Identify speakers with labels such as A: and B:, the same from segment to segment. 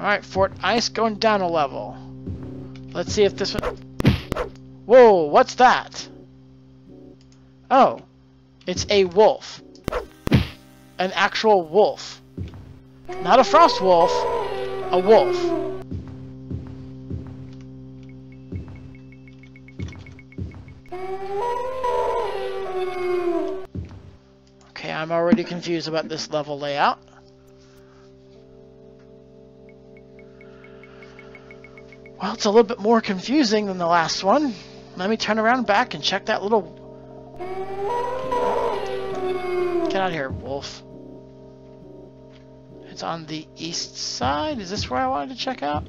A: Alright, Fort Ice going down a level. Let's see if this one... Whoa, what's that? Oh, it's a wolf. An actual wolf. Not a frost wolf, a wolf. Okay, I'm already confused about this level layout. Well, it's a little bit more confusing than the last one. Let me turn around back and check that little... Get out of here, wolf. It's on the east side. Is this where I wanted to check out?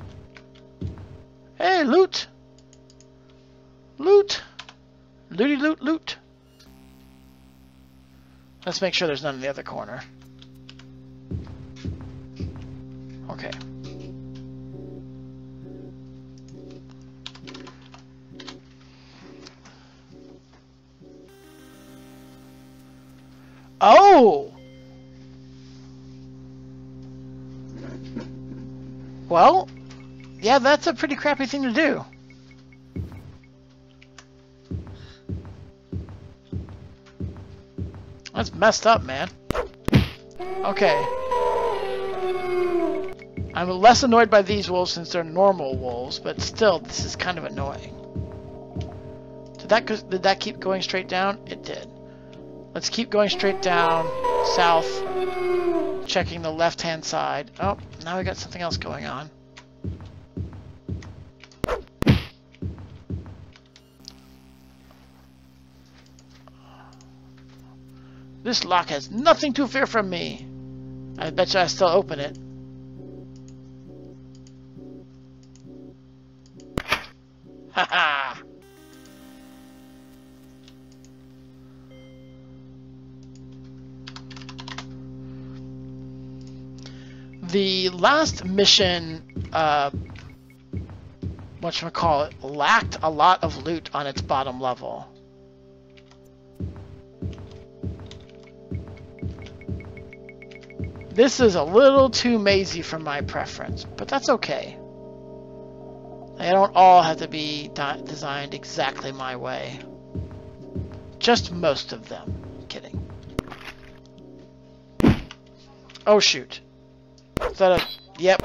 A: Hey, loot! Loot! Looty loot loot! Let's make sure there's none in the other corner. Okay. Oh! Well, yeah, that's a pretty crappy thing to do. That's messed up, man. Okay. I'm less annoyed by these wolves since they're normal wolves, but still, this is kind of annoying. Did that keep going straight down? It did. Let's keep going straight down, south, checking the left-hand side. Oh, now we got something else going on. This lock has nothing to fear from me. I bet you I still open it. Haha! The last mission, whatchamacallit, lacked a lot of loot on its bottom level. This is a little too mazy for my preference, but that's okay. They don't all have to be designed exactly my way. Just most of them. Kidding. Oh shoot. Is that a... Yep.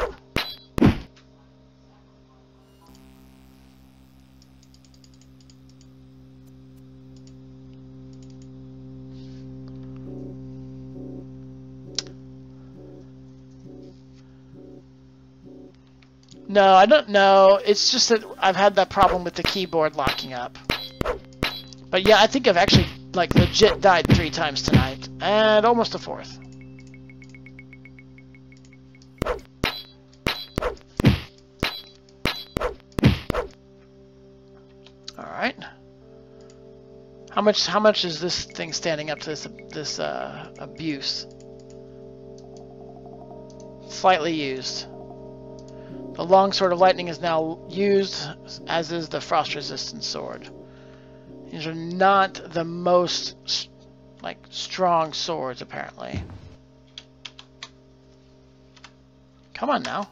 A: No, I don't know. It's just that I've had that problem with the keyboard locking up. But yeah, I think I've actually, like, legit died 3 times tonight. And almost a 4th. Alright. How much is this thing standing up to this abuse? Slightly used. The long sword of lightning is now used, as is the frost resistant sword. These are not the most like strong swords, apparently. Come on now.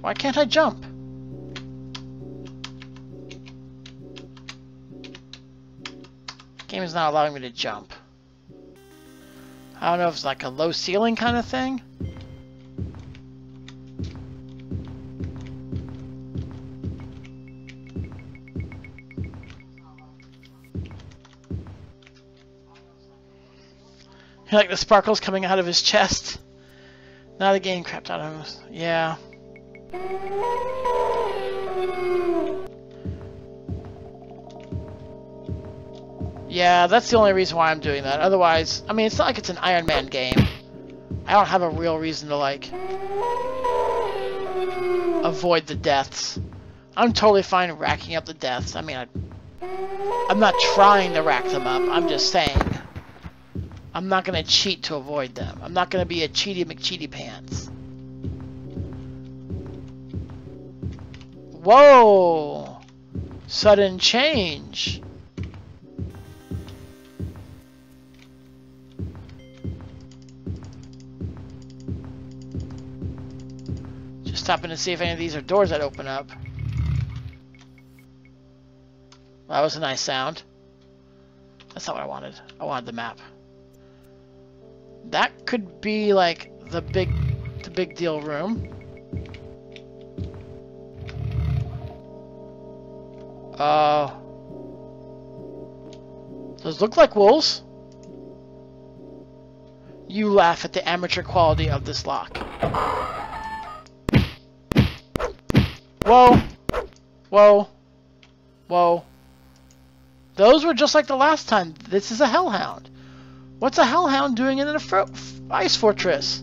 A: Why can't I jump? The game is not allowing me to jump. I don't know if it's like a low ceiling kind of thing. You like the sparkles coming out of his chest? Now the game crapped out of him. Yeah. Yeah, that's the only reason why I'm doing that. Otherwise, I mean, it's not like it's an Iron Man game. I don't have a real reason to, like, avoid the deaths. I'm totally fine racking up the deaths. I mean, I'm not trying to rack them up. I'm just saying. I'm not going to cheat to avoid them. I'm not going to be a cheaty McCheaty pants. Whoa! Sudden change. Stopping to see if any of these are doors that open up. That was a nice sound. That's not what I wanted. I wanted the map. That could be like the big deal room. Those look like wolves. You laugh at the amateur quality of this lock. Whoa. Whoa. Whoa. Those were just like the last time. This is a hellhound. What's a hellhound doing in an ice fortress?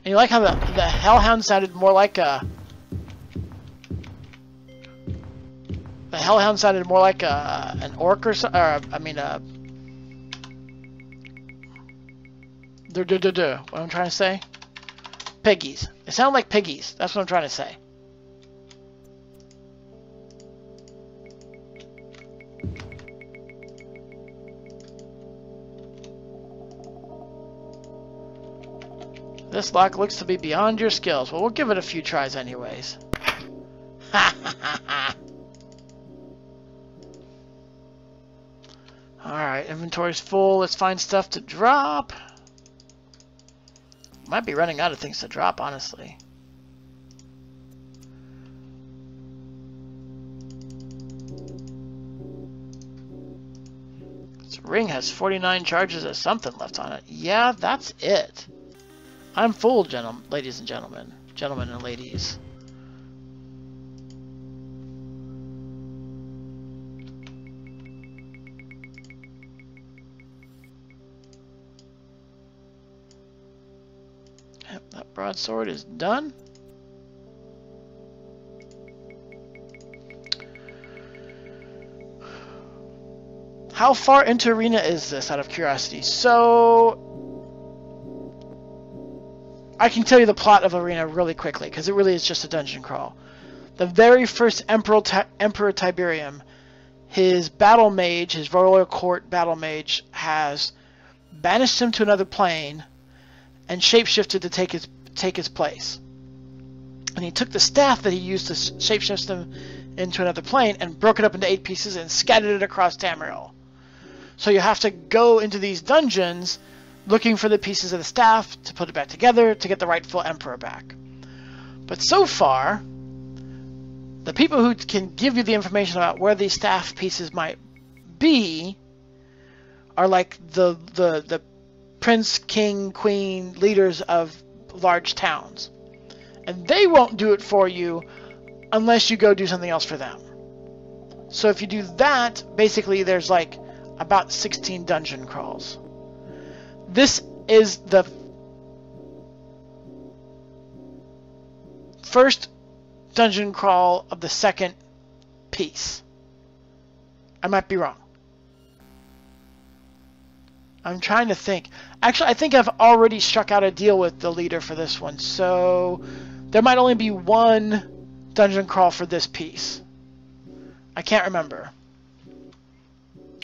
A: And you like how the hellhound sounded more like a... The hellhound sounded more like an orc or something. I mean, what I'm trying to say? Piggies. They sound like piggies. That's what I'm trying to say. This lock looks to be beyond your skills. Well, we'll give it a few tries anyways. Ha ha ha ha. Alright, inventory's full. Let's find stuff to drop. Might be running out of things to drop, honestly. This ring has 49 charges of something left on it. Yeah, that's it. I'm full, ladies and gentlemen. Gentlemen and ladies. Yep, that broadsword is done. How far into arena is this, out of curiosity? So... I can tell you the plot of Arena really quickly, because it really is just a dungeon crawl. The very first Emperor Tiberium, his battle mage, his royal court battle mage, has banished him to another plane and shapeshifted to take his place. And he took the staff that he used to shapeshift him into another plane and broke it up into 8 pieces and scattered it across Tamriel. So you have to go into these dungeons looking for the pieces of the staff to put it back together to get the rightful emperor back. But so far, the people who can give you the information about where these staff pieces might be are like the prince, king, queen, leaders of large towns. And they won't do it for you unless you go do something else for them. So if you do that, basically there's like about 16 dungeon crawls. This is the first dungeon crawl of the second piece. I might be wrong. I'm trying to think. Actually, I think I've already struck out a deal with the leader for this one, so there might only be one dungeon crawl for this piece. I can't remember.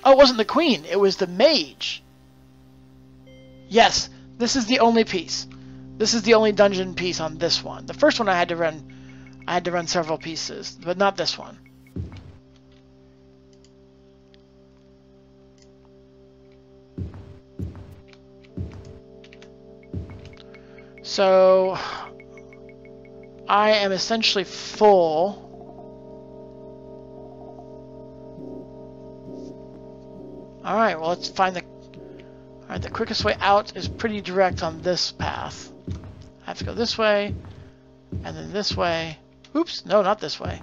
A: Oh, it wasn't the queen. It was the mage. Yes, this is the only piece. This is the only dungeon piece on this one. The first one I had to run several pieces, but not this one. So I am essentially full. All right, well, let's find the... All right, the quickest way out is pretty direct on this path. I have to go this way, and then this way. Oops, no, not this way.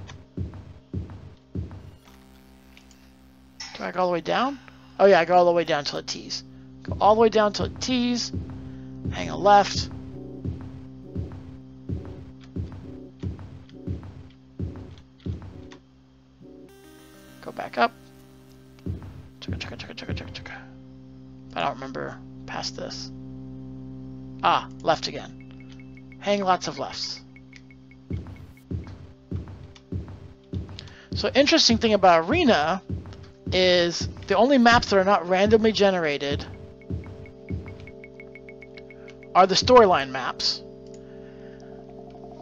A: Do I go all the way down? Oh yeah, I go all the way down till it tees. Go all the way down till it tees. Hang a left. Go back up. I don't remember past this. Ah, left again. Hang lots of lefts. So interesting thing about Arena is the only maps that are not randomly generated are the storyline maps.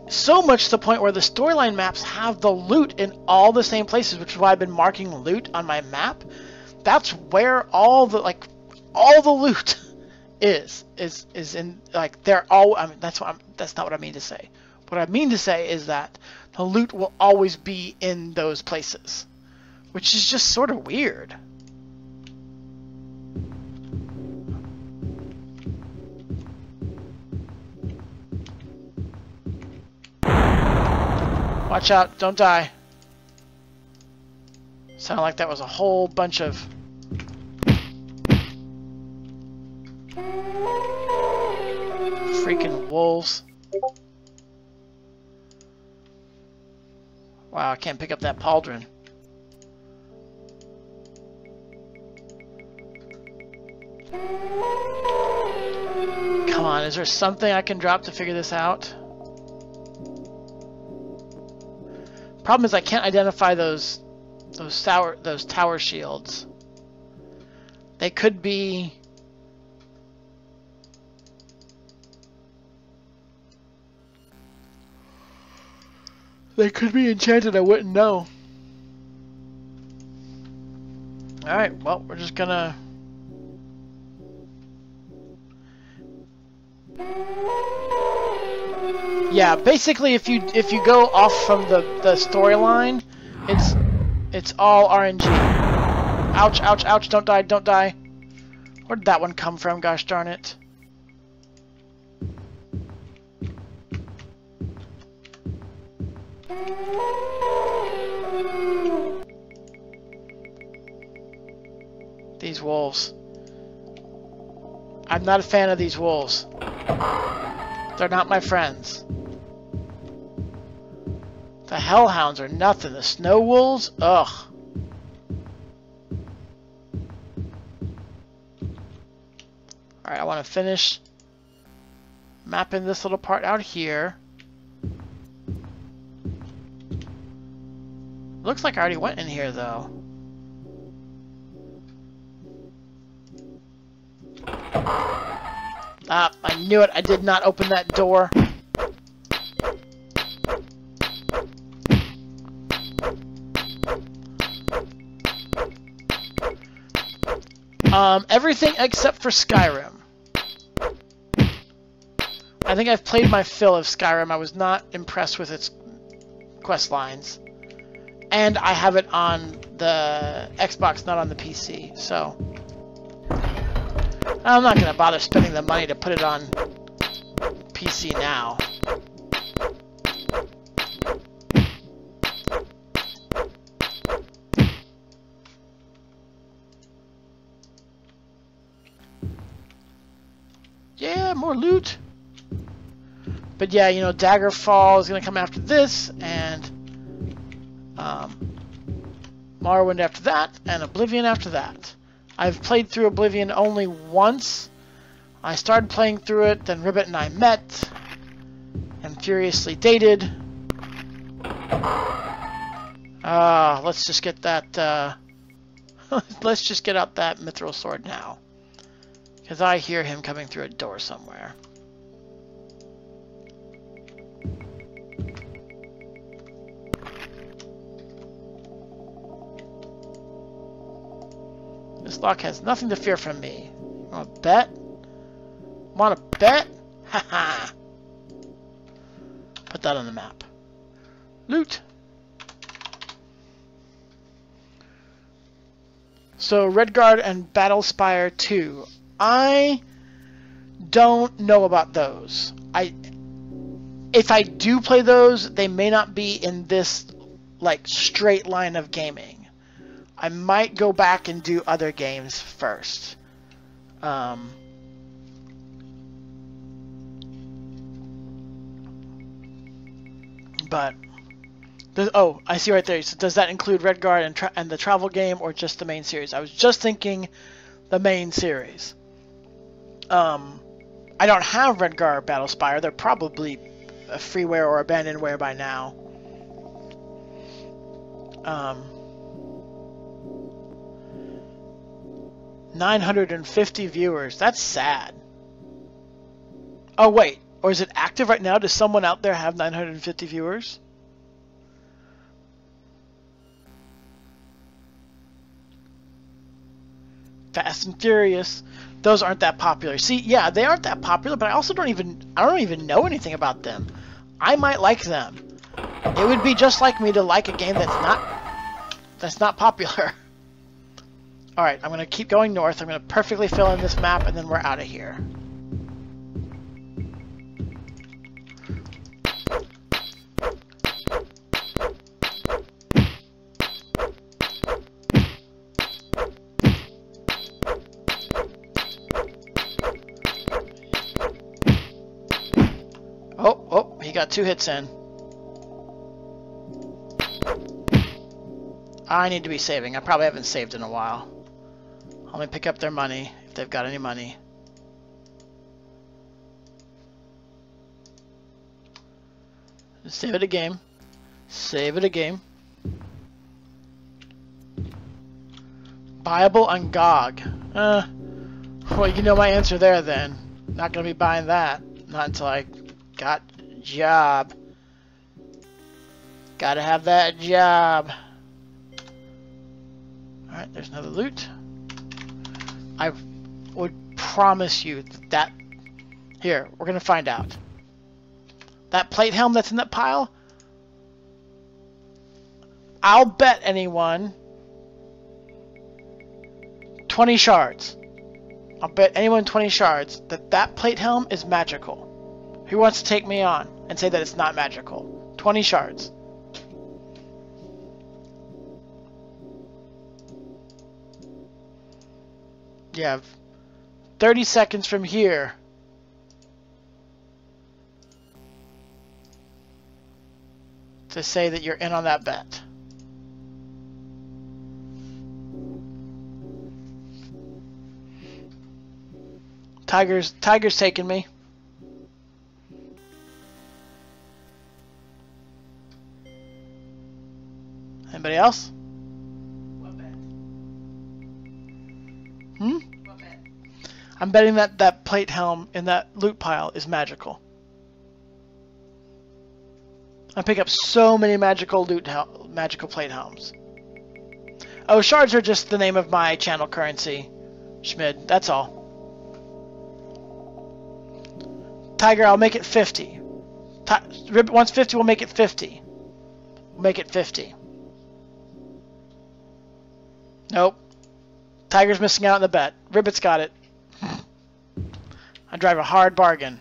A: So much to the point where the storyline maps have the loot in all the same places, which is why I've been marking loot on my map. That's where all the loot is in, like, they're all, I mean, that's not what I mean to say. What I mean to say is that the loot will always be in those places, which is just sort of weird. Watch out, don't die. Sounded like that was a whole bunch of... freaking wolves. Wow, I can't pick up that pauldron. Come on, is there something I can drop to figure this out? Problem is I can't identify those tower shields. They could be... They could be enchanted, I wouldn't know. Alright, well, we're just gonna... Yeah, basically if you go off from the storyline, it's all RNG. Ouch, ouch, ouch, don't die, don't die. Where did that one come from, gosh darn it? These wolves. I'm not a fan of these wolves. They're not my friends. The hellhounds are nothing. The snow wolves? Ugh. Alright, I want to finish mapping this little part out here. Looks like I already went in here, though. Ah, I knew it. I did not open that door. Everything except for Skyrim. I think I've played my fill of Skyrim. I was not impressed with its quest lines. And I have it on the Xbox, not on the PC, so... I'm not going to bother spending the money to put it on PC now. Yeah, more loot. But yeah, you know, Daggerfall is going to come after this, and Morrowind after that, and Oblivion after that. I've played through Oblivion only once. I started playing through it, then Ribbit and I met, and furiously dated. Let's just get that, let's just get out that Mithril Sword now. Because I hear him coming through a door somewhere. This lock has nothing to fear from me. Want to bet? Want to bet? Haha! Put that on the map. Loot! So, Redguard and Battlespire 2. I don't know about those. If I do play those, they may not be in this, like, straight line of gaming. I might go back and do other games first. But oh, I see right there. So does that include Redguard and the travel game, or just the main series? I was just thinking the main series. I don't have Redguard or Battlespire. They're probably a freeware or abandonware by now. 950 viewers. That's sad. Oh, wait. Or is it active right now? Does someone out there have 950 viewers? Fast and Furious. Those aren't that popular. See, yeah, they aren't that popular, but I don't even know anything about them. I might like them. It would be just like me to like a game that's not popular. Alright, I'm going to keep going north. I'm going to perfectly fill in this map, and then we're out of here. Oh, he got 2 hits in. I need to be saving. I probably haven't saved in a while. Let me pick up their money, if they've got any money. Save it a game. Save it a game. Buyable on GOG. Well, you know my answer there then. Not gonna be buying that. Not until I got a job. Gotta have that job. Alright, there's another loot. I would promise you that... Here, we're gonna find out. That plate helm that's in that pile? I'll bet anyone 20 shards. I'll bet anyone 20 shards that plate helm is magical. Who wants to take me on and say that it's not magical? 20 shards. You have 30 seconds from here to say that you're in on that bet. Tiger's taking me. Anybody else?
B: What bet? What bet?
A: I'm betting that plate helm in that loot pile is magical. I pick up so many magical plate helms. Oh, shards are just the name of my channel currency, Schmid. That's all. Tiger, I'll make it 50. Ribbit wants 50, we'll make it 50. We'll make it 50. Nope. Tiger's missing out on the bet. Ribbit's got it. I drive a hard bargain.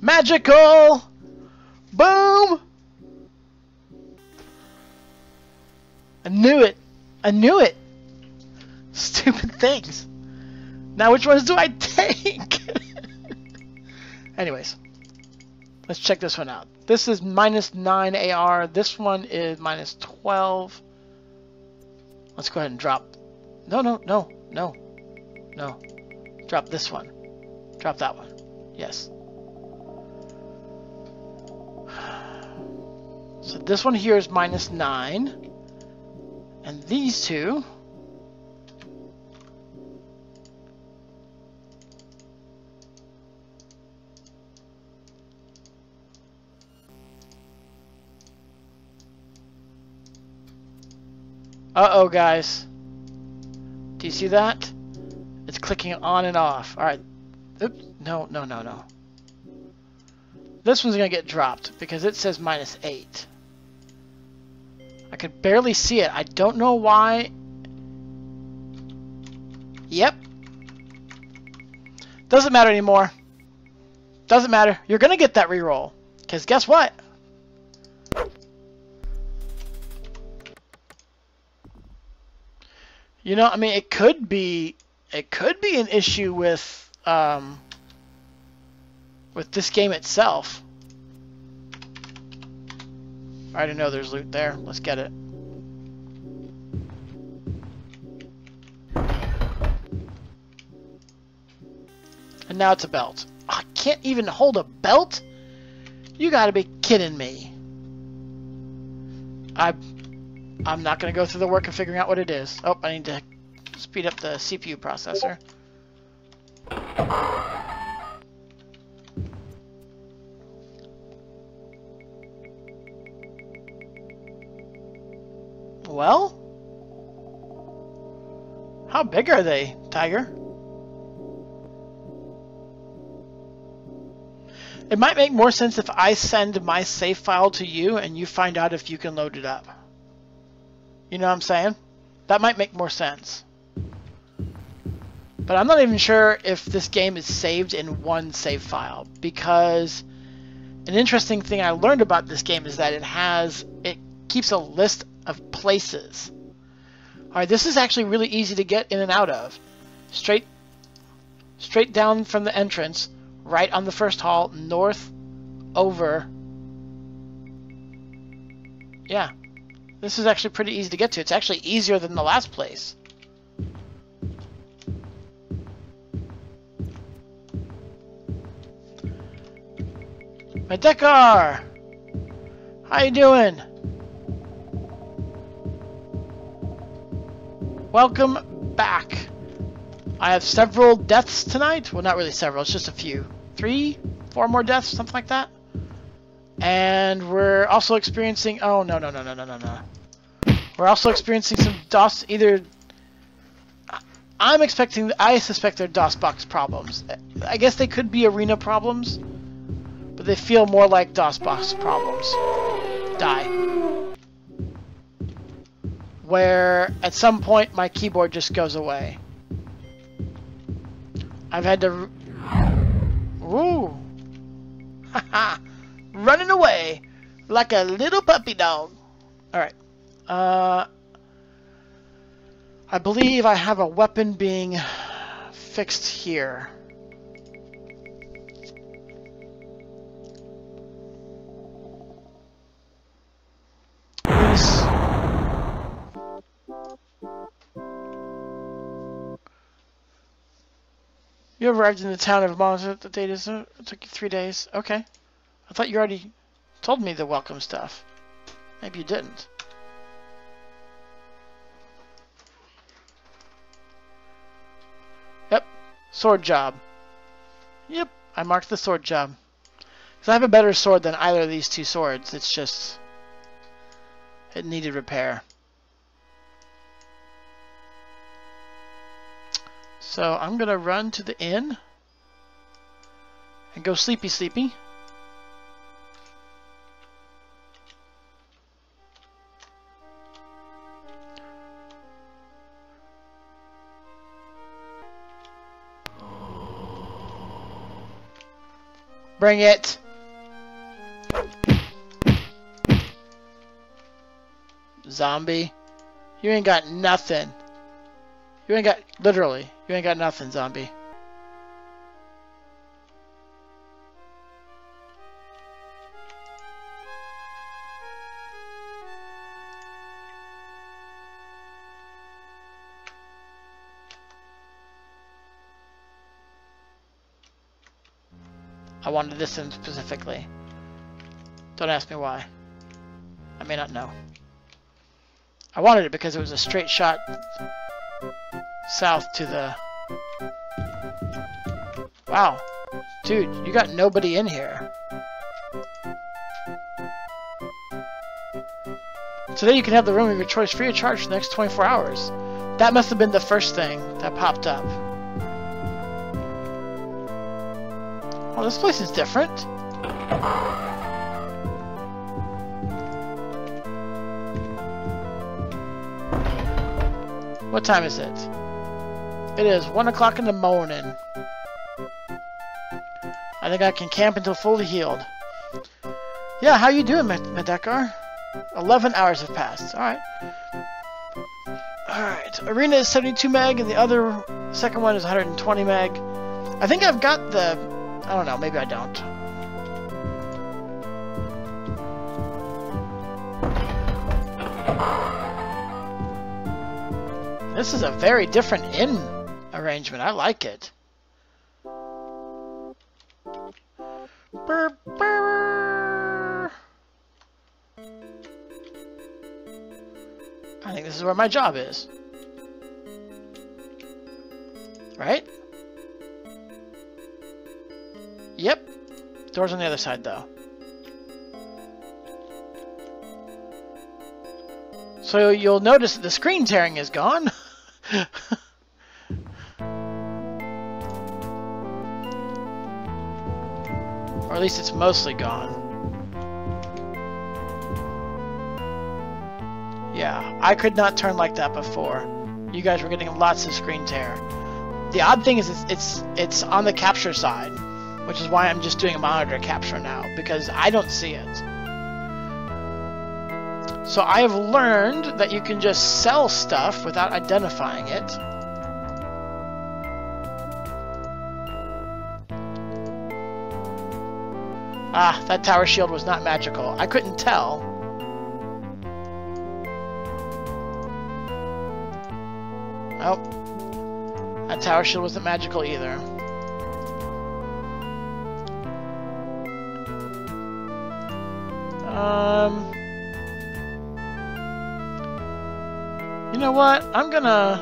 A: Magical! Boom! I knew it. I knew it. Stupid things. Now which ones do I take? Anyways. Let's check this one out. This is -9 AR. This one is -12. Let's go ahead and drop. No. Drop this one. Drop that one. Yes. So this one here is -9. And these two uh-oh, guys. Do you see that? It's clicking on and off. Alright. Oops. No. This one's going to get dropped because it says -8. I could barely see it. I don't know why. Yep. Doesn't matter anymore. Doesn't matter. You're going to get that reroll. Because guess what? You know, I mean, it could be an issue with this game itself. I already know there's loot there. Let's get it. And now it's a belt. I can't even hold a belt? You gotta be kidding me. I'm not going to go through the work of figuring out what it is. Oh, I need to speed up the CPU processor. Well? How big are they, Tiger? It might make more sense if I send my save file to you and you find out if you can load it up. You know what I'm saying? That might make more sense. But I'm not even sure if this game is saved in one save file, because an interesting thing I learned about this game is that it keeps a list of places. Alright, this is actually really easy to get in and out of. Straight down from the entrance, right on the first hall, north, over. Yeah. This is actually pretty easy to get to. It's actually easier than the last place. Madekar! How you doing? Welcome back. I have several deaths tonight. Well, not really several. It's just a few. 3, 4 more deaths, something like that. And we're also experiencing... Oh, no. We're also experiencing some DOS... I suspect they're DOSBox problems. I guess they could be arena problems, but they feel more like DOSBox problems. Die. Where at some point my keyboard just goes away. I've had to... Ooh! Haha! Running away like a little puppy dog. Alright. I believe I have a weapon being fixed here. You arrived in the town of Monza. The date is... it took you 3 days. Okay. I thought you already told me the welcome stuff. Maybe you didn't. Yep. Sword job. Yep. I marked the sword job. Because I have a better sword than either of these two swords. It's just... it needed repair. So I'm going to run to the inn. And go sleepy. Bring it! Zombie. You ain't got nothing. You ain't got... literally. You ain't got nothing, zombie. I wanted this in specifically. Don't ask me why. I may not know. I wanted it because it was a straight shot south to the... Wow. Dude, you got nobody in here. Today you can have the room of your choice free of charge for the next 24 hours. That must have been the first thing that popped up. Oh, this place is different. What time is it? It is 1 o'clock in the morning. I think I can camp until fully healed. Yeah, how you doing, Madekar? 11 hours have passed. Alright. Alright. Arena is 72 meg and the other second one is 120 meg. I think I've got the... I don't know, maybe I don't. This is a very different inn arrangement. I like it. Burr, burr. think this is where my job is. Right? Yep. Door's on the other side, though. So you'll notice that the screen tearing is gone. Or at least it's mostly gone. Yeah, I could not turn like that before. You guys were getting lots of screen tear. The odd thing is it's on the capture side, which is why I'm just doing a monitor capture now, because I don't see it. So I have learned that you can just sell stuff without identifying it. Ah, that tower shield was not magical. I couldn't tell. Oh. That tower shield wasn't magical either. You know what? I'm gonna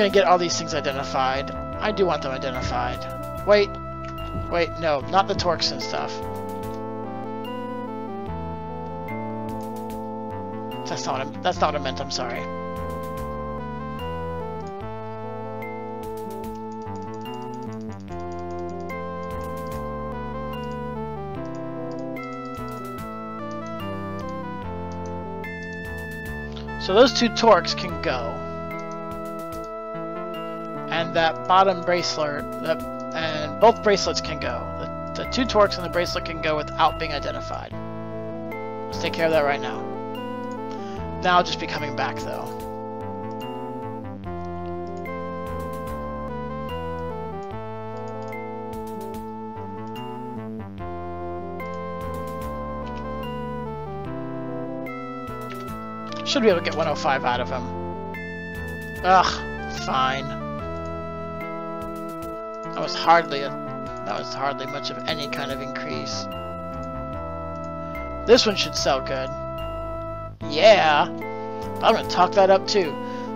A: get all these things identified. I do want them identified. Wait, no, not the torques and stuff. That's not what I meant. I'm sorry. So those two torques can go, and that bottom bracelet, and both bracelets can go. The two torques and the bracelet can go without being identified. Let's take care of that right now. Now I'll just be coming back though. Should be able to get 105 out of him. Ugh, fine. That was hardly much of any kind of increase. This one should sell good. Yeah, I'm gonna talk that up too.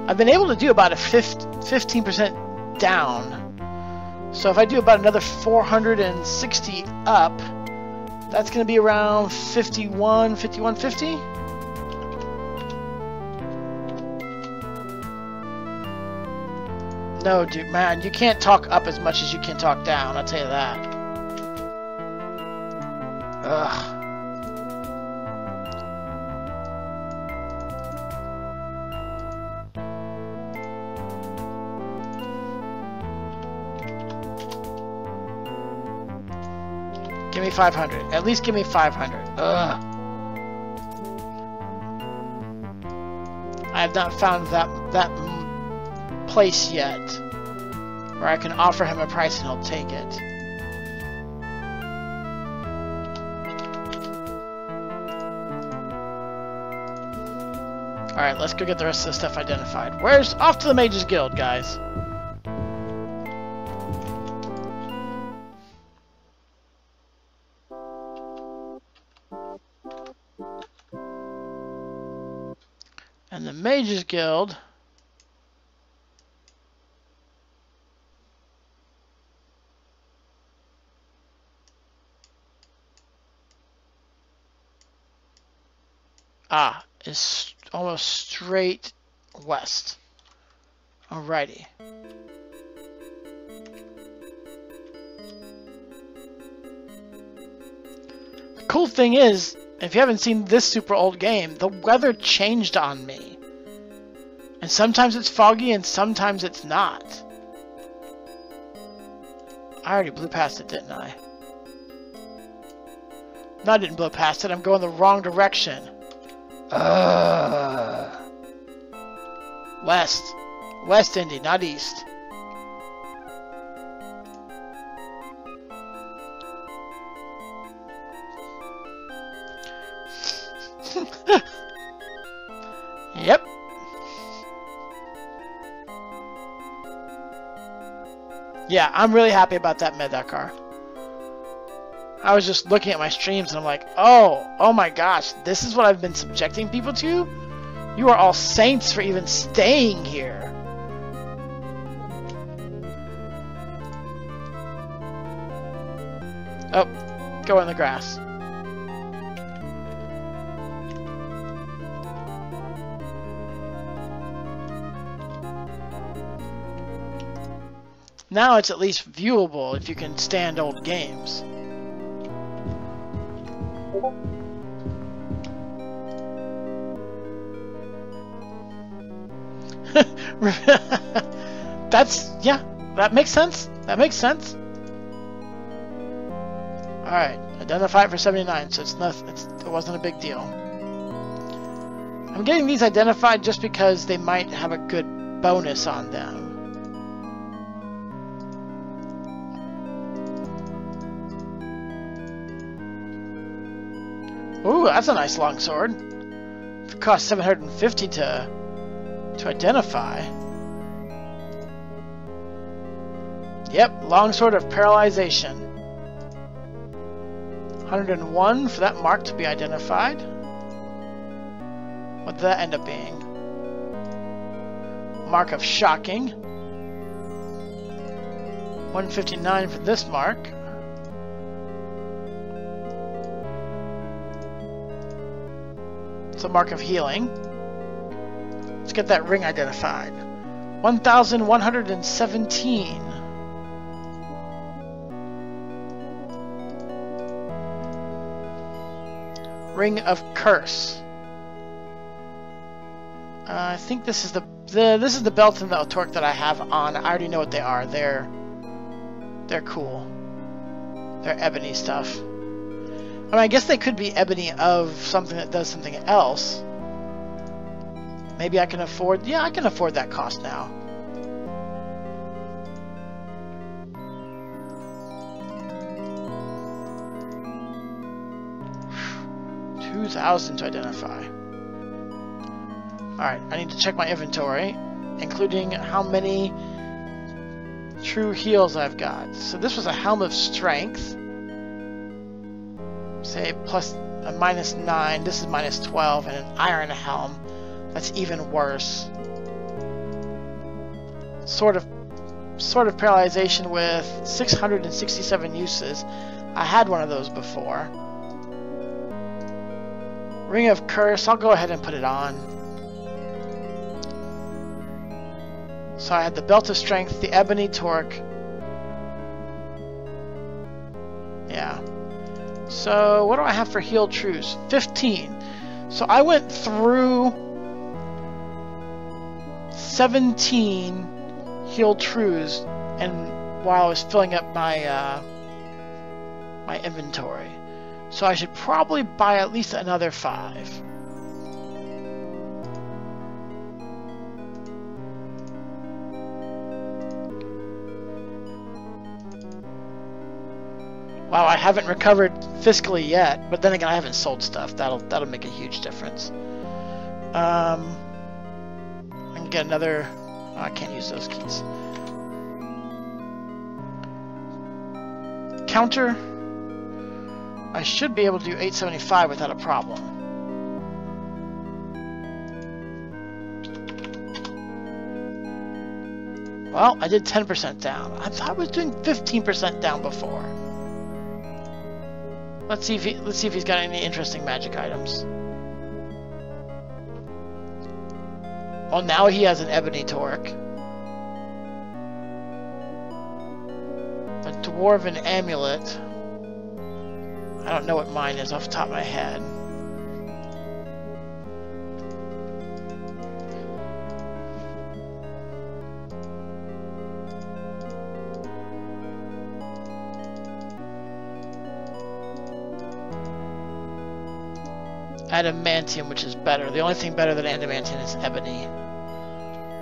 A: I've been able to do about a 15% down. So if I do about another 460 up, that's gonna be around 5150. No, dude, man, you can't talk up as much as you can talk down, I'll tell you that. Ugh. Give me 500. At least give me 500. Ugh. I have not found that place yet where I can offer him a price and he'll take it. Alright, let's go get the rest of the stuff identified. Where's off to the Mages Guild, guys? And the Mages Guild is almost straight west. Alrighty. The cool thing is, if you haven't seen this super old game, the weather changed on me. And sometimes it's foggy and sometimes it's not. I already blew past it, didn't I? No, I didn't blow past it. I'm going the wrong direction. West. West Indy, not east. Yep. Yeah, I'm really happy about that Medakar. I was just looking at my streams and I'm like, oh my gosh, this is what I've been subjecting people to? You are all saints for even staying here. Oh, go in the grass. Now it's at least viewable if you can stand old games. Yeah, that makes sense. That makes sense. Alright, identify it for 79, so it wasn't a big deal. I'm getting these identified just because they might have a good bonus on them. Ooh, that's a nice longsword. It costs 750 to identify. Yep, longsword of paralyzation. 101 for that mark to be identified. What did that end up being? Mark of shocking. 159 for this mark. It's a mark of healing. Let's get that ring identified. 1,117. Ring of Curse. I think this is the belt and the torque that I have on. I already know what they are. They're cool. They're ebony stuff. I mean, I guess they could be ebony of something that does something else. Maybe I can afford... Yeah, I can afford that cost now. $2,000 to identify. Alright, I need to check my inventory, including how many true heals I've got. So this was a Helm of Strength. Say plus a -9, this is -12, and an Iron Helm. That's even worse. Sword of Paralyzation with 667 uses. I had one of those before. Ring of Curse, I'll go ahead and put it on. So I had the Belt of Strength, the Ebony Torque. Yeah. So what do I have for Healed Truths? 15. So I went through 17 Healed Truths and while I was filling up my my inventory. So I should probably buy at least another 5. Wow, I haven't recovered fiscally yet, but then again, I haven't sold stuff. That'll make a huge difference. I can get another. Oh, I can't use those keys. Counter. I should be able to do 875 without a problem. Well, I did 10% down. I thought I was doing 15% down before. Let's see if he's got any interesting magic items. Well, now he has an Ebony Torque. A Dwarven Amulet. I don't know what mine is off the top of my head. Adamantium, which is better. The only thing better than Adamantium is Ebony.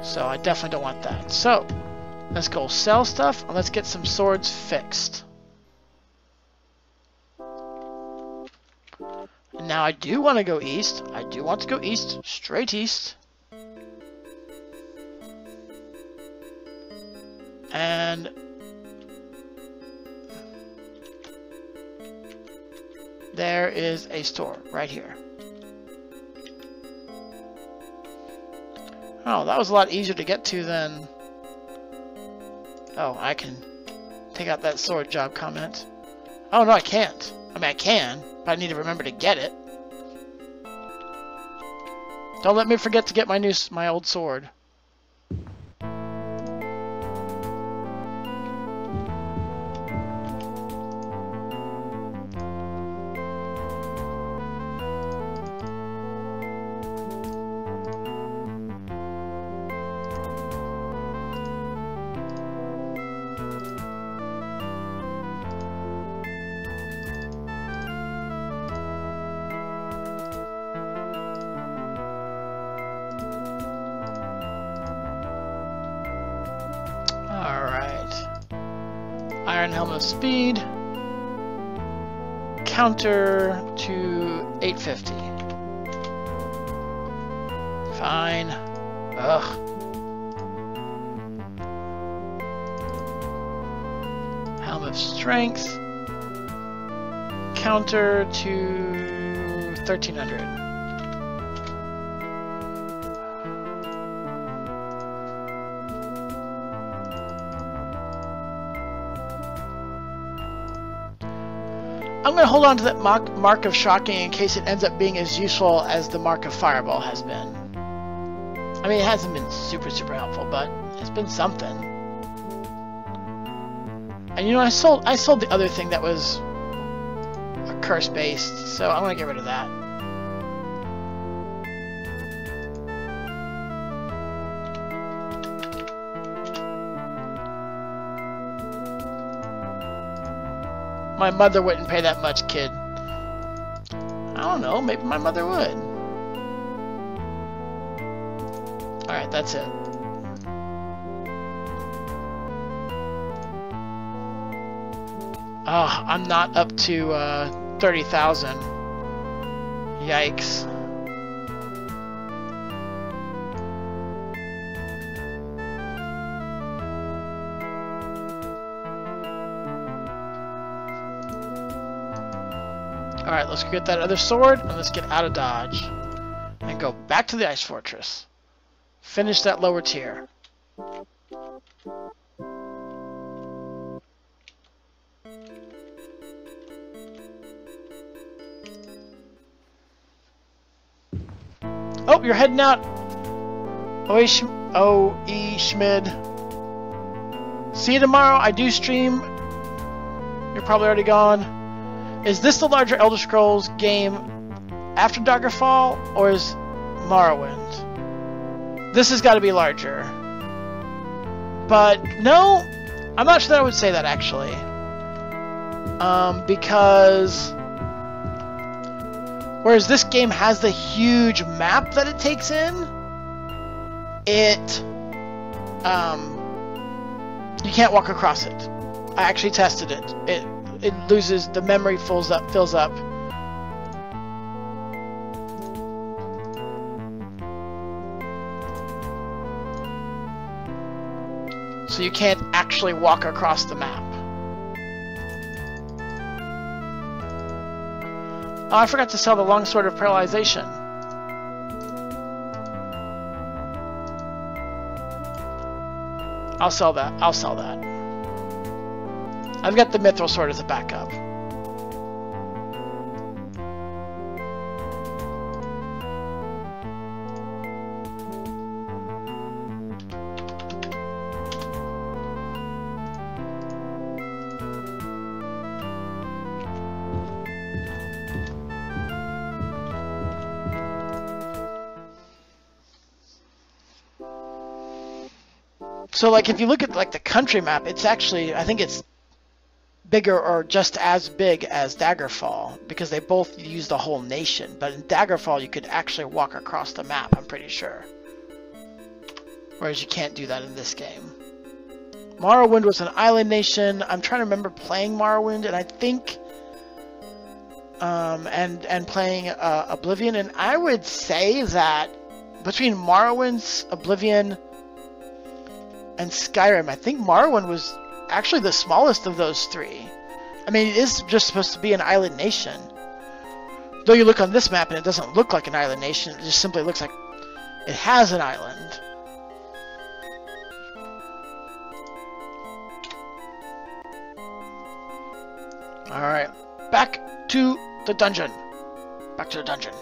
A: So I definitely don't want that. So, let's go sell stuff and let's get some swords fixed. And now I do want to go east. I do want to go east, straight east. And There is a store right here. Oh, that was a lot easier to get to than... Oh, I can take out that sword job comment. Oh, no, I can't. I mean, I can, but I need to remember to get it. Don't let me forget to get my old sword. Iron Helm of Speed. Counter to 850. Fine. Ugh. Helm of Strength. Counter to 1300. I'm going to hold on to that Mark of Shocking in case it ends up being as useful as the Mark of Fireball has been. I mean, it hasn't been super helpful, but it's been something. And you know, I sold the other thing that was a curse based, so I'm going to get rid of that. My mother wouldn't pay that much, kid. I don't know, maybe my mother would. Alright, that's it. Oh, I'm not up to 30,000. Yikes. Alright, let's get that other sword, and let's get out of Dodge. And go back to the Ice Fortress. Finish that lower tier. Oh, you're heading out. O.E. Schmid. See you tomorrow. I do stream. You're probably already gone. Is this the larger Elder Scrolls game after Daggerfall, or is Morrowind? This has got to be larger. But no, I'm not sure that I would say that actually. Because whereas this game has the huge map that it takes in, you can't walk across it. I actually tested it. It loses, the memory fills up. So you can't actually walk across the map. Oh, I forgot to sell the Longsword of Paralyzation. I'll sell that. I've got the Mithril Sword as a backup. So, like, if you look at, like, the country map, it's actually, I think it's bigger or just as big as Daggerfall, because they both use the whole nation. But in Daggerfall, you could actually walk across the map, I'm pretty sure. Whereas you can't do that in this game. Morrowind was an island nation. I'm trying to remember playing Morrowind, and I think... and playing Oblivion, and I would say that between Morrowind's, Oblivion, and Skyrim, I think Morrowind was actually the smallest of those three. I mean, it is just supposed to be an island nation. Though you look on this map and it doesn't look like an island nation, it just simply looks like it has an island. Alright, back to the dungeon. Back to the dungeon.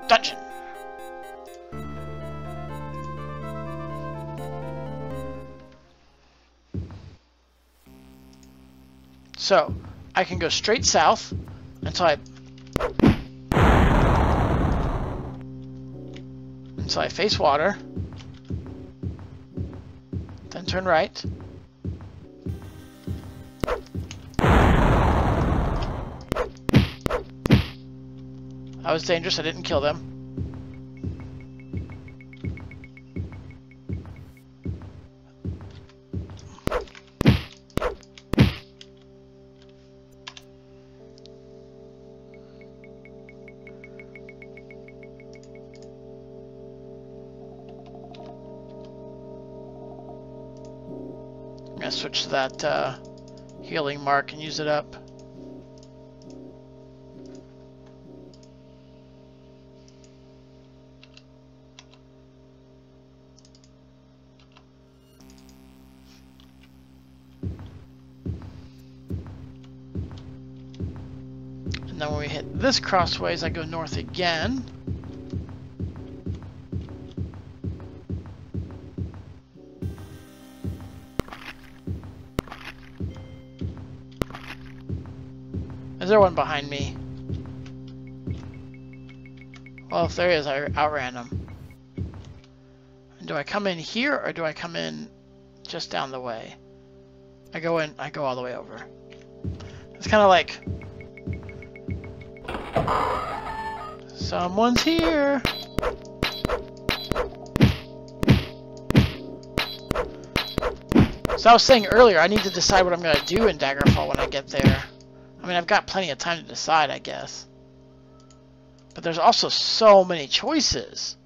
A: Dungeon! So, I can go straight south until I face water, then turn right. That was dangerous, I didn't kill them. I'm gonna switch to that healing mark and use it up. And then when we hit this crossways, I go north again. Is there one behind me? Well, if there is, I outran him. And do I come in here, or do I come in just down the way? I go all the way over. It's kind of like... someone's here! So I was saying earlier, I need to decide what I'm going to do in Daggerfall when I get there. I mean, I've got plenty of time to decide, I guess. But there's also so many choices.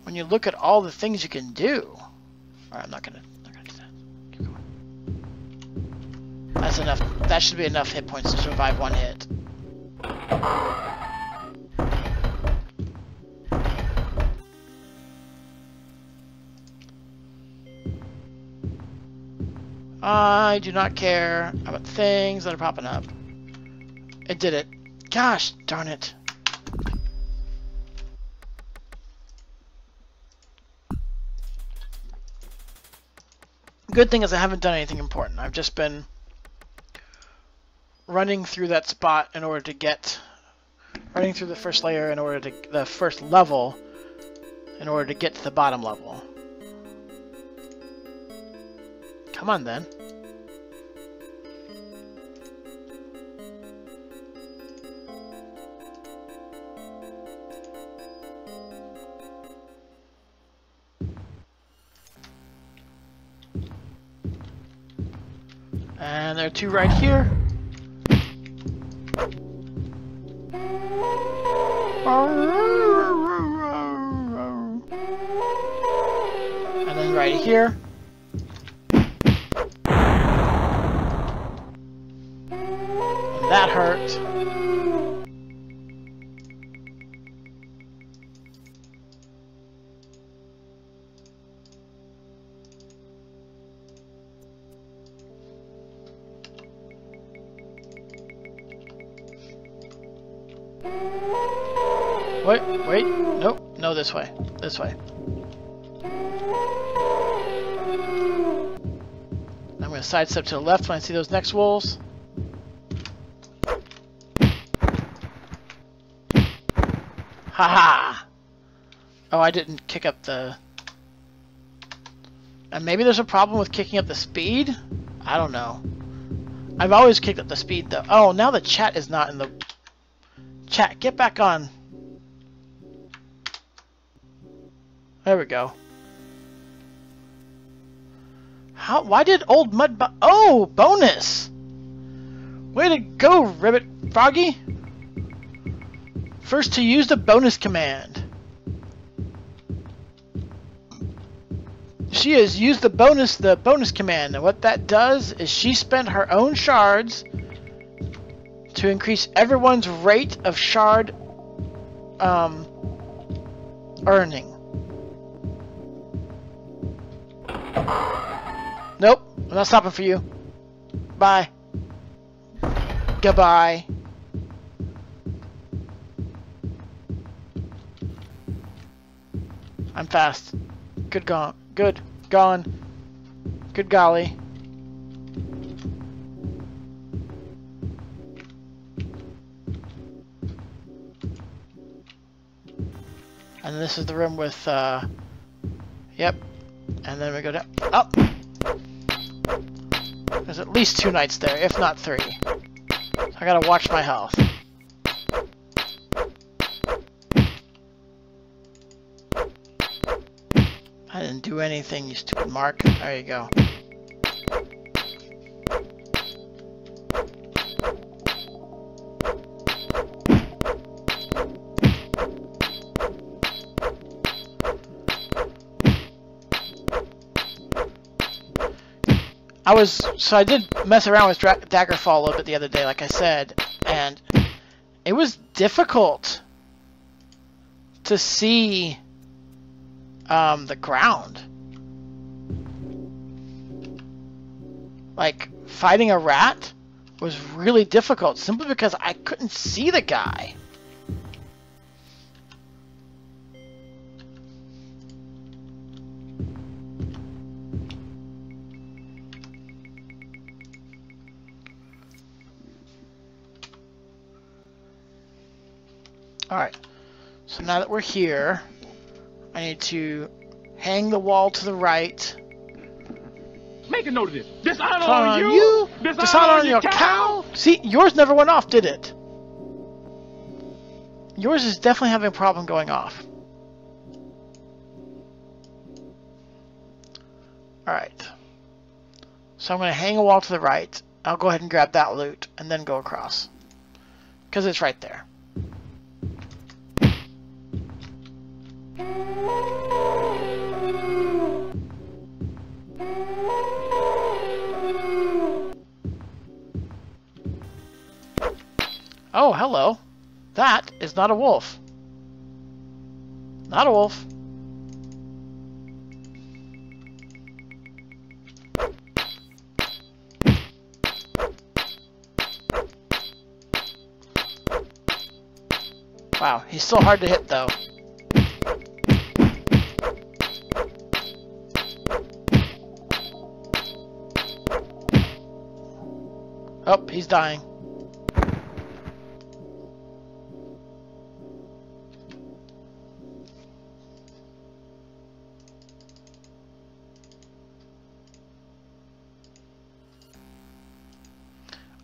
A: When you look at all the things you can do. Alright, I'm not gonna do that. Keep going. That's enough. That should be enough hit points to survive one hit. I do not care about things that are popping up. It did it. Gosh darn it. Good thing is I haven't done anything important. I've just been running through that spot in order to get... running through the first layer in order to... the first level in order to get to the bottom level. Come on, then. And there are two right here. And then right here. That hurt. Wait, nope, no, this way, this way. I'm gonna sidestep to the left when I see those next wolves. Haha! Oh, I didn't kick up the... And maybe there's a problem with kicking up the speed? I don't know. I've always kicked up the speed, though. Oh, now the chat is not in the... Chat, get back on. There we go. How? Why did old mud... Oh, bonus! Way to go, Ribbit Froggy! First to use the bonus command. She has used the bonus command, and what that does is she spent her own shards to increase everyone's rate of shard earning. Nope, I'm not stopping for you. Bye. Goodbye. I'm fast. Good gone. Good. Gone. Good golly. And this is the room with, yep. And then we go down. Up. There's at least 2 knights there, if not 3. So I gotta watch my health. I didn't do anything, you stupid Mark. There you go. I did mess around with Daggerfall a little bit the other day, like I said, and it was difficult to see the ground. Like, fighting a rat was really difficult, simply because I couldn't see the guy. Alright, so now that we're here, I need to hang the wall to the right.
C: Make a note of this. Dishonor
A: On
C: on
A: you,
C: you.
A: dishonor on your cow. See, yours never went off, did it? Yours is definitely having a problem going off. Alright. So I'm going to hang a wall to the right. I'll go ahead and grab that loot and then go across. Because it's right there. Oh, hello. That is not a wolf. Not a wolf. Wow, he's still hard to hit though. Oh, he's dying.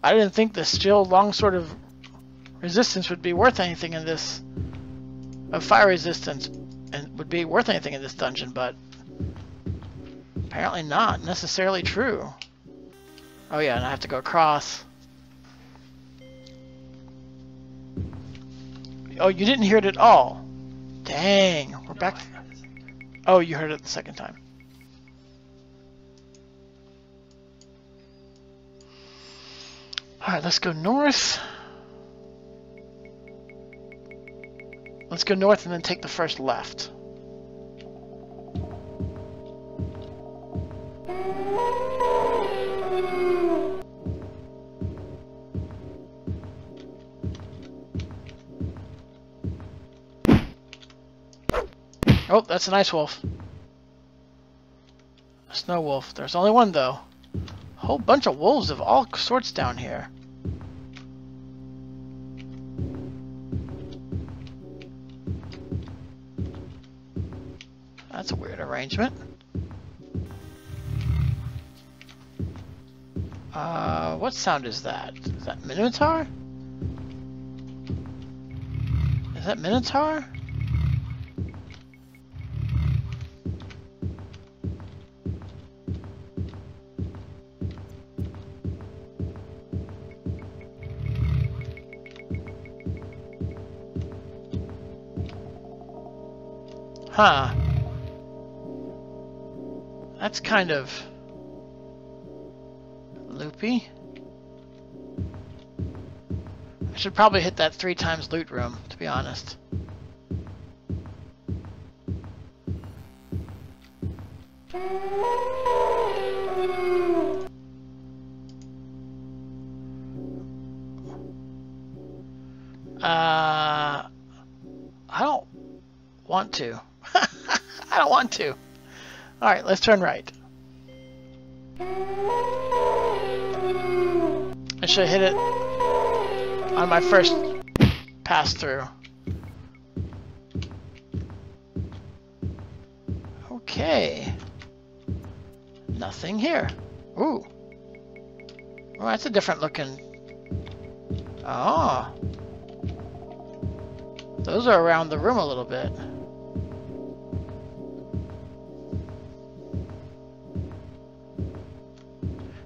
A: I didn't think the steel longsword of resistance would be worth anything in this, of fire resistance, and would be worth anything in this dungeon, but apparently not necessarily true. Oh yeah, and I have to go across. Oh, you didn't hear it at all. Dang, we're back. Oh, you heard it the second time. Alright, let's go north. Let's go north and then take the first left. Oh, that's a nice wolf. A snow wolf. There's only one though. A whole bunch of wolves of all sorts down here. That's a weird arrangement. What sound is that? Is that Minotaur? Is that Minotaur? Huh. That's kind of loopy. I should probably hit that 3 times loot room, to be honest. I don't want to. I don't want to. Alright, let's turn right. I should hit it on my first pass through. Okay. Nothing here. Ooh. Oh, that's a different looking. Oh. Those are around the room a little bit.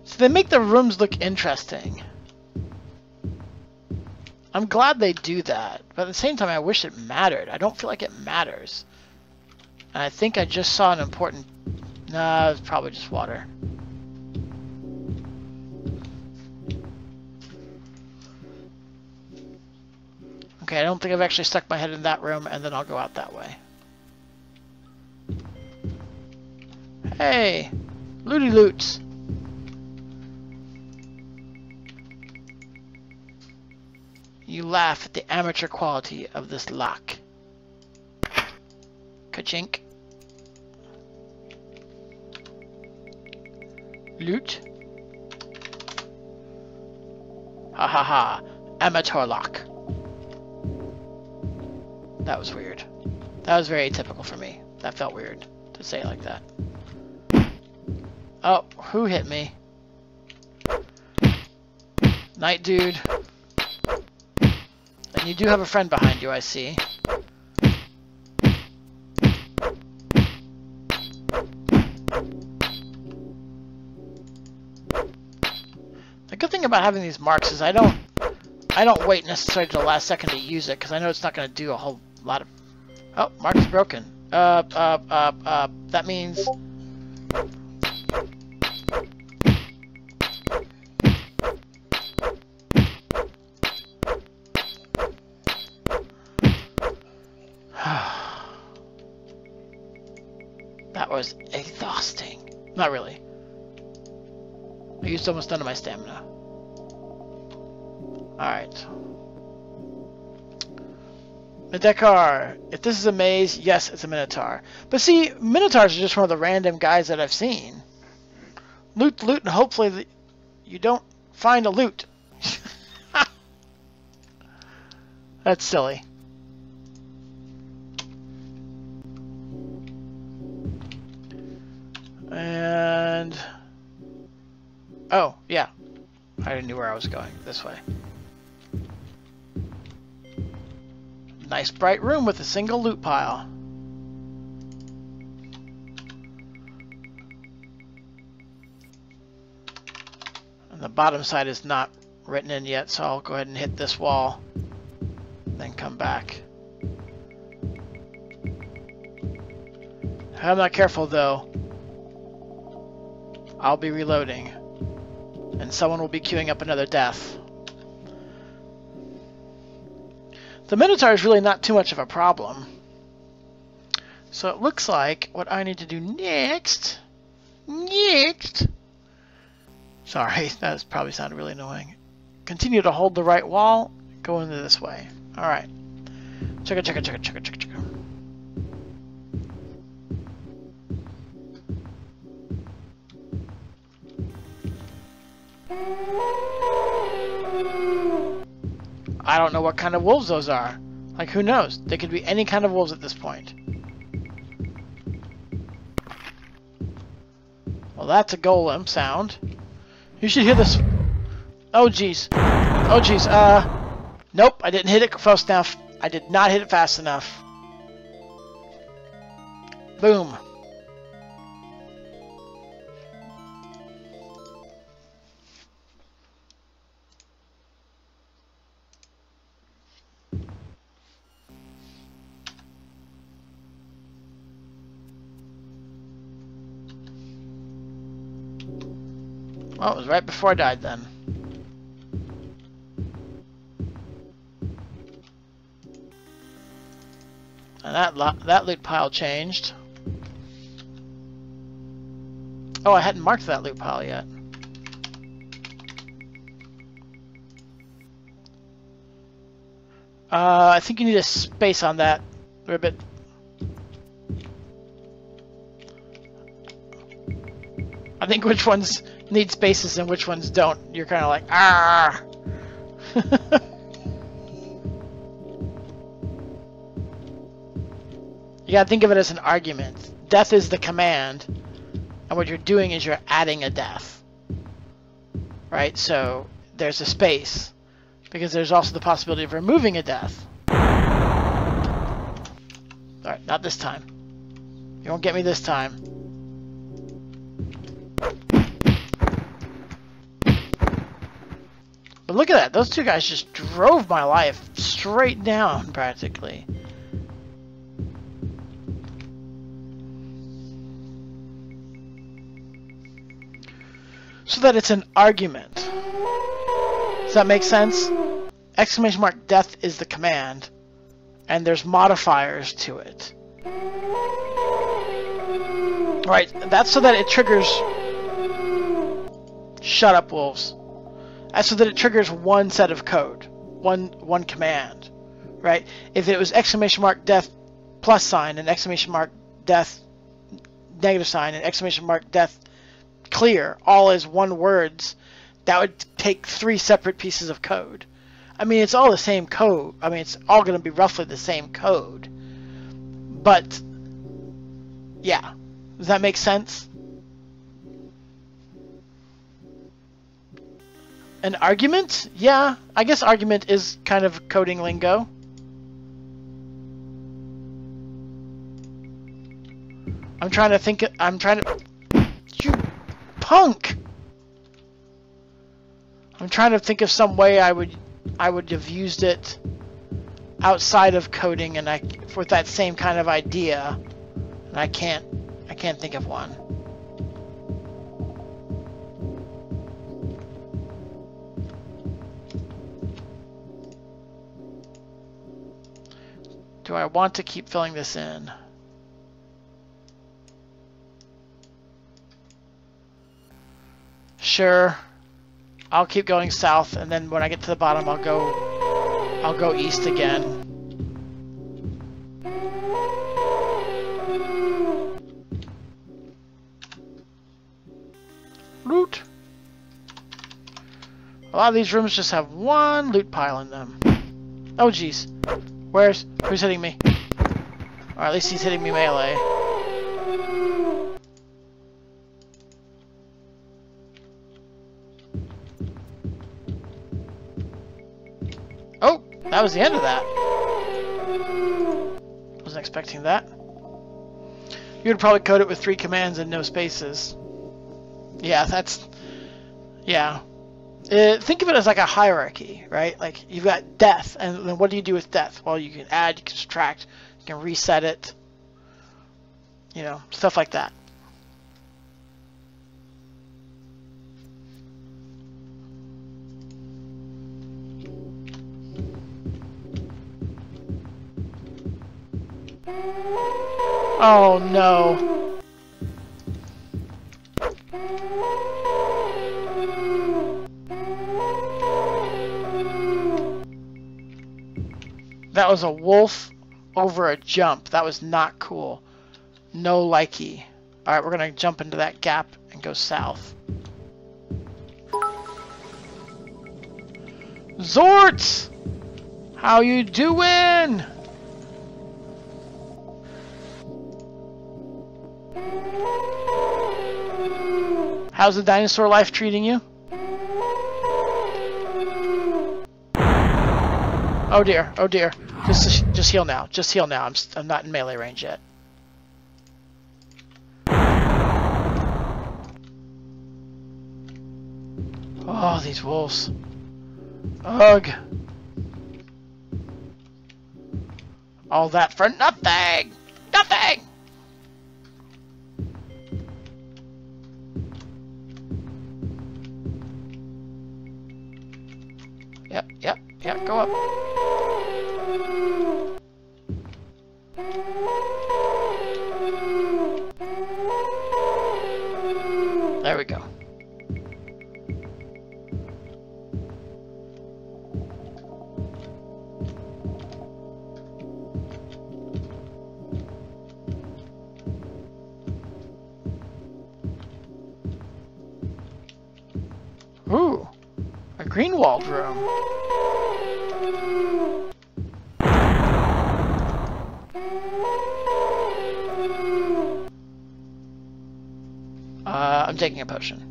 A: So they make the rooms look interesting. I'm glad they do that, but at the same time I wish it mattered. I don't feel like it matters. And I think I just saw an important... Nah, it's probably just water. Okay, I don't think I've actually stuck my head in that room, and then I'll go out that way. Hey! Looty loots! You laugh at the amateur quality of this lock. Ka-chink. Loot. Ha ha ha. Amateur lock. That was weird. That was very atypical for me. That felt weird to say it like that. Oh, who hit me? Night dude. And you do have a friend behind you, I see. The good thing about having these marks is I don't wait necessarily to the last second to use it, because I know it's not going to do a whole lot of... Oh, mark is broken. That means... That was exhausting. Not really. I used almost none of my stamina. Alright. Medekar. If this is a maze, yes, it's a Minotaur. But see, Minotaurs are just one of the random guys that I've seen. Loot, loot, and hopefully you don't find a loot. That's silly. And... Oh, yeah. I knew where I was going. This way. Nice bright room with a single loot pile. And the bottom side is not written in yet, so I'll go ahead and hit this wall. Then come back. If I'm not careful though, I'll be reloading. And someone will be queuing up another death. The Minotaur is really not too much of a problem. So it looks like what I need to do next... Sorry, that probably sounded really annoying. Continue to hold the right wall, go into this way. Alright. Chugga chugga chugga chugga chugga chugga. I don't know what kind of wolves those are. Like, who knows? They could be any kind of wolves at this point. Well, that's a golem sound. You should hear this. Oh, jeez. Oh, jeez. Nope, I didn't hit it close enough. I did not hit it fast enough. Boom. Well, it was right before I died then. And that loot pile changed. Oh, I hadn't marked that loot pile yet. I think you need a space on that, Ribbit. I think which ones need spaces and which ones don't. You're kind of like, ah. You gotta think of it as an argument. Death is the command, and what you're doing is you're adding a death. Right? So there's a space, because there's also the possibility of removing a death. Alright, not this time. You won't get me this time. But look at that, those two guys just drove my life straight down, practically. So that it's an argument. Does that make sense? Exclamation mark death is the command, and there's modifiers to it. Right, that's so that it triggers... Shut up, wolves. That's so that it triggers one set of code. One command. Right? If it was exclamation mark death plus sign, and exclamation mark death negative sign, and exclamation mark death clear, all as one words, that would take 3 separate pieces of code. I mean, it's all the same code. I mean, it's all going to be roughly the same code. But, yeah. Does that make sense? An argument? Yeah, I guess argument is kind of coding lingo. I'm trying to... You punk! I'm trying to think of some way I would have used it outside of coding, and with that same kind of idea, and I can't think of one. Do I want to keep filling this in? Sure. I'll keep going south, and then when I get to the bottom, I'll go east again. Loot. A lot of these rooms just have one loot pile in them. Oh jeez. Who's hitting me? Or at least he's hitting me melee. Oh, that was the end of that. Wasn't expecting that. You would probably code it with 3 commands and no spaces. Yeah, yeah. Think of it as like a hierarchy, right? Like, you've got death, and then what do you do with death? Well, you can add, you can subtract, you can reset it. You know, stuff like that. Oh no. That was a wolf over a jump. That was not cool. No likey. Alright, we're gonna jump into that gap and go south. Zorts! How you doing? How's the dinosaur life treating you? Oh dear, oh dear. Just heal now. Just heal now. I'm not in melee range yet. Oh, these wolves. Ugh. All that for nothing! Nothing! Yep, go up. There we go. Ooh, a Greenwald room. I'm taking a potion.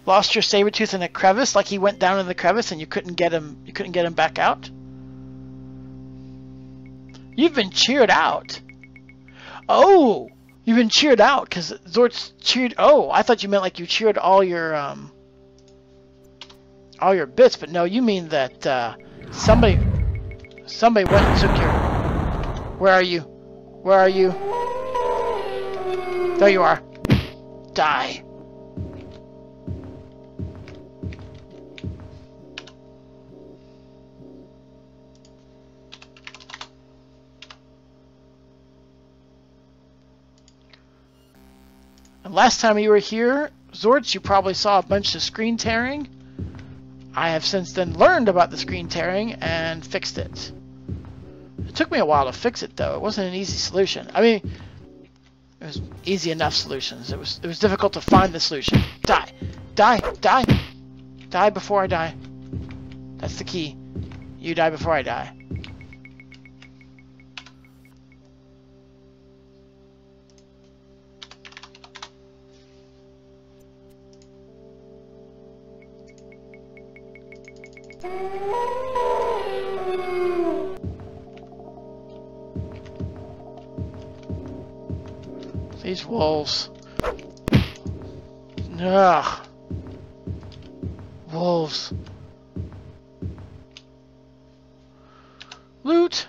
A: Lost your Sabretooth in a crevice, like he went down in the crevice and you couldn't get him. You couldn't get him back out. You've been cheered out. Oh, you've been cheered out because Zort's cheered. Oh, I thought you meant like you cheered all your bits, but no, you mean that somebody went and took your. Where are you? Where are you? There you are. Die. And last time you were here, Zorts, you probably saw a bunch of screen tearing. I have since then learned about the screen tearing and fixed it. It took me a while to fix it though. It wasn't an easy solution. I mean, it was easy enough solutions. It was difficult to find the solution. Die. Die. Die. Die before I die. That's the key. You die before I die. These wolves. Ugh. Wolves. Loot.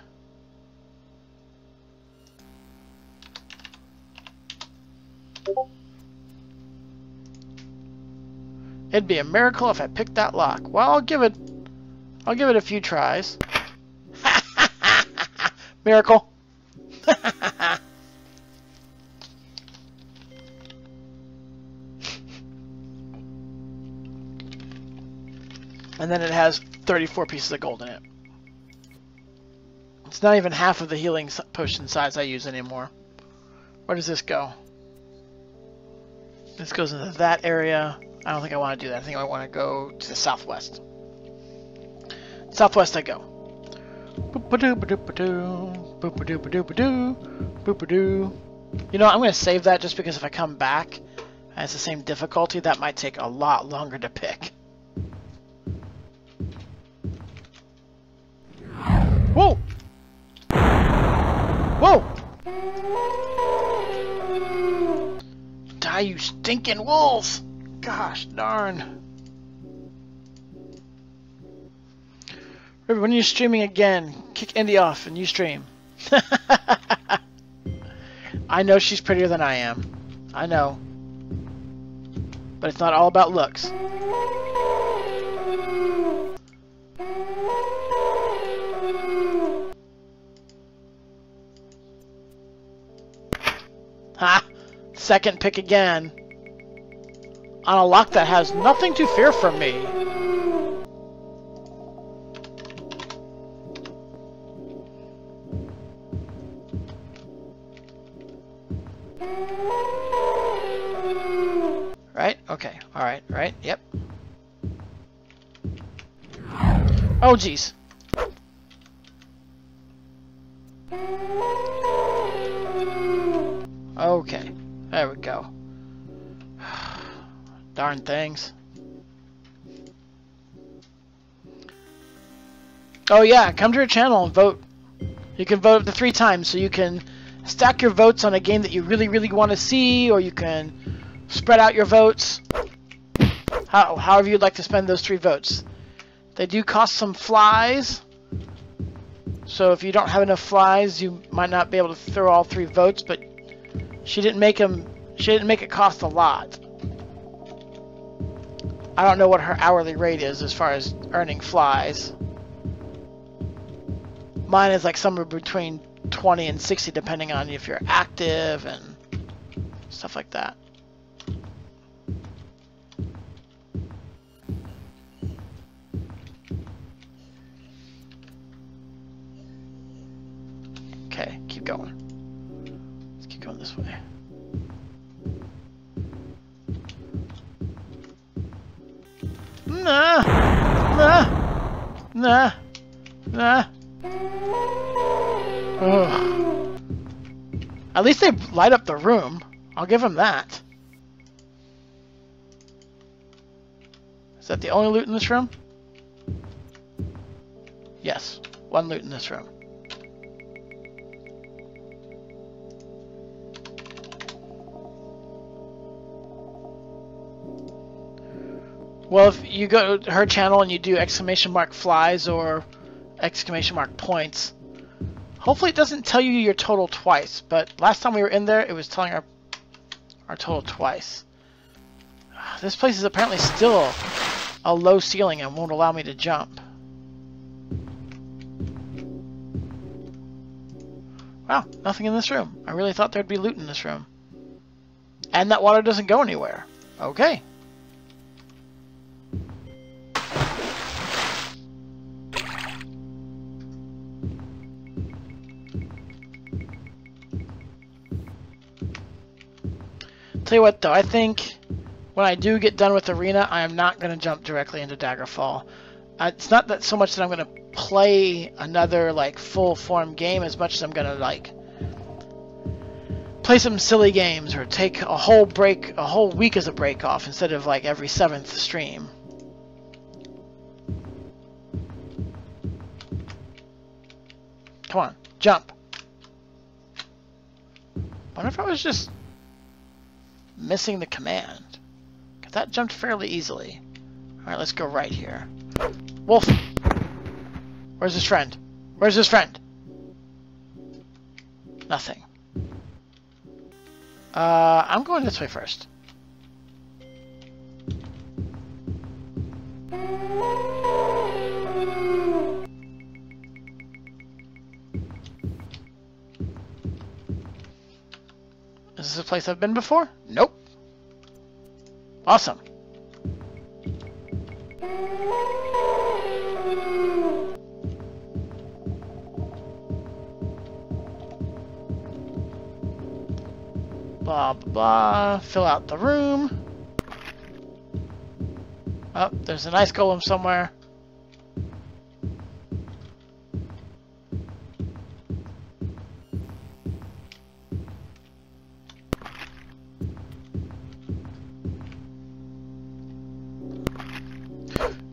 A: It'd be a miracle if I picked that lock. Well, I'll give it a few tries. Miracle. And then it has 34 pieces of gold in it. It's not even half of the healing potion size I use anymore. Where does this go? This goes into that area. I don't think I want to do that. I think I want to go to the southwest. Southwest I go. Boop-a-doo-ba-doo-ba-doo. Boop-a-doo-ba-doo-ba-doo. Boop-a-doo. You know, I'm going to save that just because if I come back and it's the same difficulty, that might take a lot longer to pick. Whoa! Whoa! Die, you stinking wolves! Gosh darn. River, when are you streaming again? Kick Indy off and you stream. I know she's prettier than I am. I know. But it's not all about looks. Ha! Second pick again. On a lock that has nothing to fear from me. Right? Okay. Alright. Right? Yep. Oh, jeez. Okay. There we go. Darn things. Oh yeah, come to her channel and vote. You can vote up to 3 times, so you can stack your votes on a game that you really, really want to see, or you can spread out your votes. However you'd like to spend those 3 votes. They do cost some flies, so if you don't have enough flies, you might not be able to throw all 3 votes, but she didn't make it cost a lot. I don't know what her hourly rate is as far as earning flies. Mine is like somewhere between 20 and 60 depending on if you're active and stuff like that. Okay, keep going. Let's keep going this way. Nah, nah, nah, nah. Ugh. At least they light up the room. I'll give them that. Is that the only loot in this room? Yes, one loot in this room. Well, if you go to her channel and you do ! flies or ! points, hopefully it doesn't tell you your total twice, but last time we were in there, it was telling our total twice. This place is apparently still a low ceiling and won't allow me to jump. Wow, nothing in this room. I really thought there'd be loot in this room. And that water doesn't go anywhere. Okay. Tell you what though, I think when I do get done with Arena, I am not going to jump directly into Daggerfall. It's not that so much that I'm going to play another like full form game as much as I'm going to like play some silly games or take a whole week as a break off instead of like every 7th stream. Come on, jump. Wonder if I was just missing the command. Cause that jumped fairly easily. Alright, let's go right here. Wolf! Where's his friend? Where's his friend? Nothing. I'm going this way first. Is this a place I've been before? Nope. Awesome. Blah, blah, blah. Fill out the room. Oh, there's an ice golem somewhere.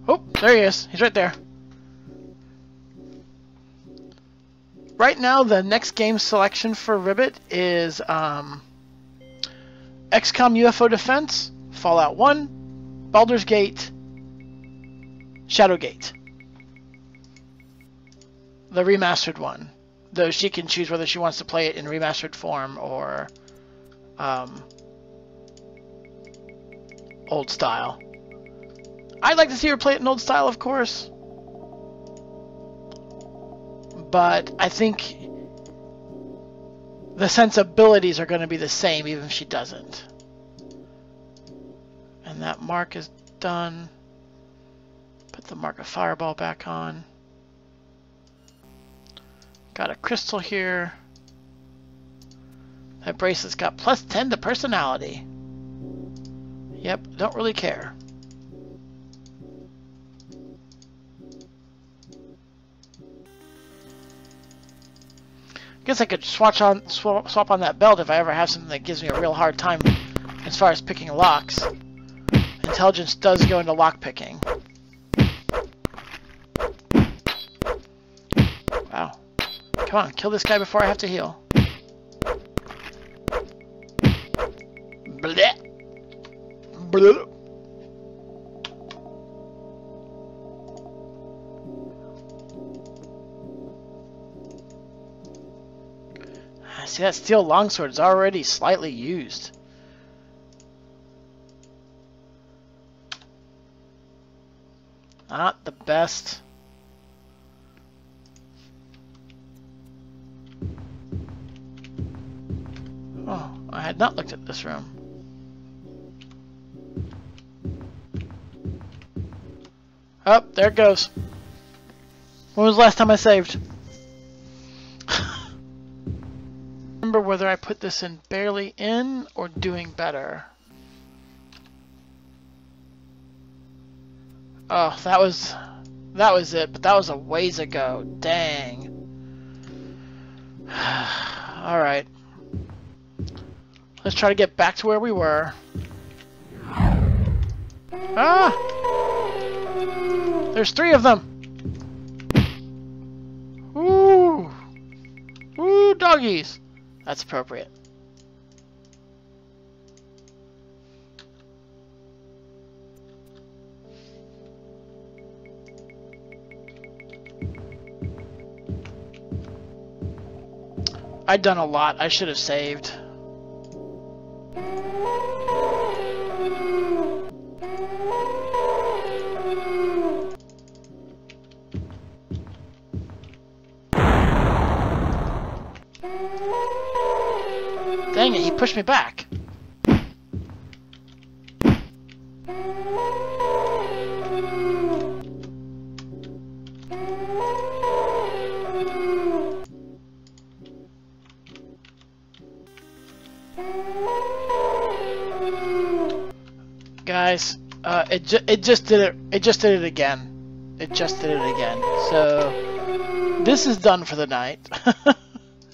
A: Oh, there he is. He's right there. Right now, the next game selection for Ribbit is XCOM UFO Defense, Fallout 1, Baldur's Gate, Shadowgate. The remastered one. Though she can choose whether she wants to play it in remastered form or old style. I'd like to see her play it in old style, of course. But I think the sensibilities are going to be the same even if she doesn't. And that mark is done. Put the mark of fireball back on. Got a crystal here. That bracelet's got +10 to personality. Yep, don't really care. Guess I could swap on that belt if I ever have something that gives me a real hard time as far as picking locks. Intelligence does go into lock picking. Wow. Come on, kill this guy before I have to heal. Blech. Blech. See, that steel longsword is already slightly used. Not the best. Oh, I had not looked at this room. Oh, there it goes. When was the last time I saved? Remember whether I put this in barely in or doing better. Oh, that was it, but that was a ways ago. Dang. Alright. Let's try to get back to where we were. Ah! There's 3 of them! Ooh! Ooh, doggies! That's appropriate. I'd done a lot. I should have saved. Dang it, he pushed me back. Guys, it just did it. It just did it again. It just did it again. So this is done for the night.